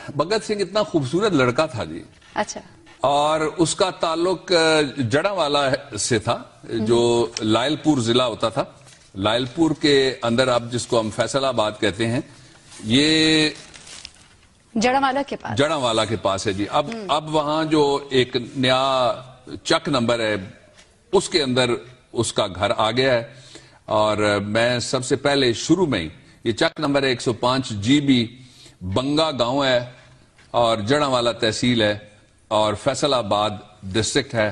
بھگت سنگھ اتنا خوبصورت لڑکا تھا جی. اچھا. اور اس کا تعلق جڑا والا سے تھا جو لائل پور ضلع ہوتا تھا. لائل پور کے اندر اب جس کو ہم فیصل آباد کہتے ہیں یہ جڑا والا کے پاس ہے جی. اب وہاں جو ایک نیا چک نمبر ہے اس کے اندر اس کا گھر آ گیا ہے. اور میں سب سے پہلے شروع میں ہی یہ چک نمبر ہے 105 GB بنگا گاؤں ہے اور جڑا والا تحصیل ہے اور فیصل آباد ڈسٹرکٹ ہے.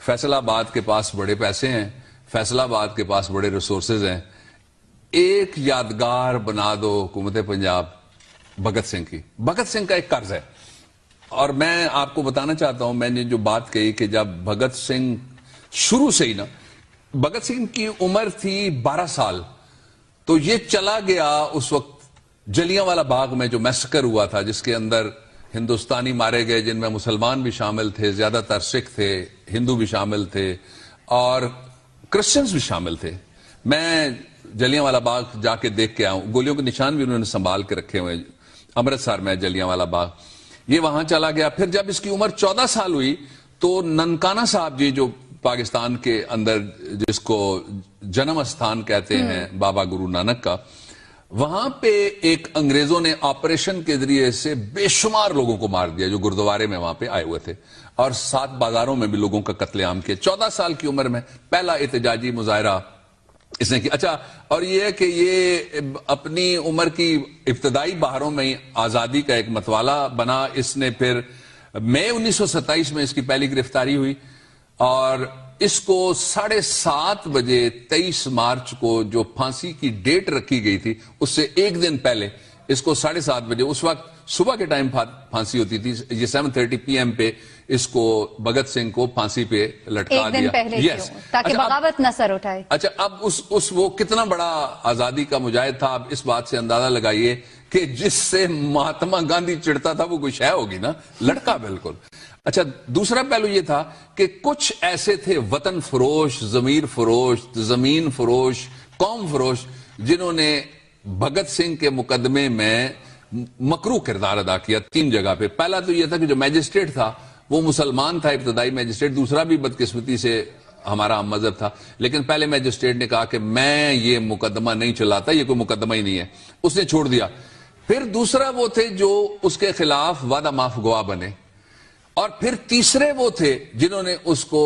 فیصل آباد کے پاس بڑے پیسے ہیں, فیصل آباد کے پاس بڑے ریسورسز ہیں. ایک یادگار بنا دو حکومت پنجاب بھگت سنگھ کی. بھگت سنگھ کا ایک قرض ہے اور میں آپ کو بتانا چاہتا ہوں, میں نے جو بات کہی کہ جب بھگت سنگھ شروع سے ہی نا, بھگت سنگھ کی عمر تھی 12 سال تو یہ چلا گیا اس وقت جلیاں والا باغ میں جو میسکر ہوا تھا جس کے اندر ہندوستانی مارے گئے جن میں مسلمان بھی شامل تھے, زیادہ تر سکھ تھے, ہندو بھی شامل تھے اور کرسچنز بھی شامل تھے. میں جلیاں والا باغ جا کے دیکھ کے آیا ہوں, گولیوں کے نشان بھی انہوں نے سنبھال کے رکھے ہوئے. امرتسر میں جلیاں والا باغ, یہ وہاں چلا گیا. پھر جب اس کی عمر 14 سال ہوئی تو ننکانہ صاحب جی جو پاکستان کے اندر جس کو جنم استھان کہتے ہیں بابا گرو نانک کا, وہاں پہ ایک انگریزوں نے آپریشن کے ذریعے سے بے شمار لوگوں کو مار دیا جو گردوارے میں وہاں پہ آئے ہوئے تھے اور 7 بازاروں میں بھی لوگوں کا قتل عام کیا. 14 سال کی عمر میں پہلا احتجاجی مظاہرہ اس نے کیا. اچھا, اور یہ ہے کہ یہ اپنی عمر کی ابتدائی بہاروں میں ہی آزادی کا ایک متوالا بنا. اس نے پھر مئی 1927 میں اس کی پہلی گرفتاری ہوئی اور اس کو 7:30 بجے 23 مارچ کو جو پھانسی کی ڈیٹ رکھی گئی تھی اس سے ایک دن پہلے اس کو 7:30 بجے, اس وقت صبح کے ٹائم پھانسی ہوتی تھی, یہ 7:30 PM پہ اس کو بھگت سنگھ کو پھانسی پہ لٹکا دیا. yes. تاکہ بغاوت نہ سر اٹھائے. اچھا, اب وہ کتنا بڑا آزادی کا مجاہد تھا. اب اس بات سے اندازہ لگائیے کہ جس سے مہاتما گاندھی چڑھتا تھا وہ کوئی شے ہوگی نا, لڑکا بالکل. اچھا, دوسرا پہلو یہ تھا کہ کچھ ایسے تھے وطن فروش, ضمیر فروش, زمین فروش, قوم فروش جنہوں نے بھگت سنگھ کے مقدمے میں مکروہ کردار ادا کیا 3 جگہ پہ. پہلا تو یہ تھا کہ جو میجسٹریٹ تھا وہ مسلمان تھا, ابتدائی میجسٹریٹ. دوسرا بھی بدقسمتی سے ہمارا ہم مذہب تھا, لیکن پہلے میجسٹریٹ نے کہا کہ میں یہ مقدمہ نہیں چلاتا, یہ کوئی مقدمہ ہی نہیں ہے, اس نے چھوڑ دیا. پھر دوسرا وہ تھے جو اس کے خلاف وعدہ معاف گواہ بنے اور پھر تیسرے وہ تھے جنہوں نے اس کو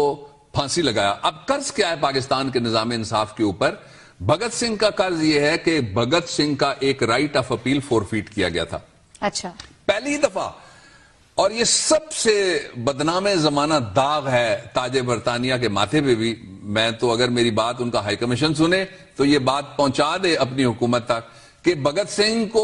پھانسی لگایا. اب قرض کیا ہے پاکستان کے نظام انصاف کے اوپر؟ بھگت سنگھ کا قرض یہ ہے کہ بھگت سنگھ کا ایک رائٹ آف اپیل فورفیٹ کیا گیا تھا. اچھا, پہلی دفعہ. اور یہ سب سے بدنام زمانہ داغ ہے تاج برطانیہ کے ماتھے پہ بھی. میں تو اگر میری بات ان کا ہائی کمیشن سنے تو یہ بات پہنچا دے اپنی حکومت تک کہ بھگت سنگھ کو,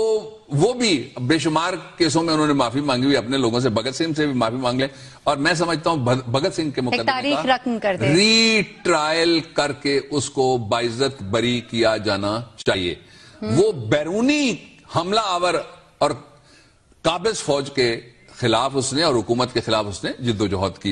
وہ بھی بے شمار کیسوں میں انہوں نے معافی مانگی ہوئی اپنے لوگوں سے, بھگت سنگھ سے بھی معافی مانگ لیں. اور میں سمجھتا ہوں بھگت سنگھ کے مقدمے کا ری ٹرائل کر کے اس کو باعزت بری کیا جانا چاہیے. وہ بیرونی حملہ آور اور قابض فوج کے خلاف اس نے اور حکومت کے خلاف اس نے جد و جہد کی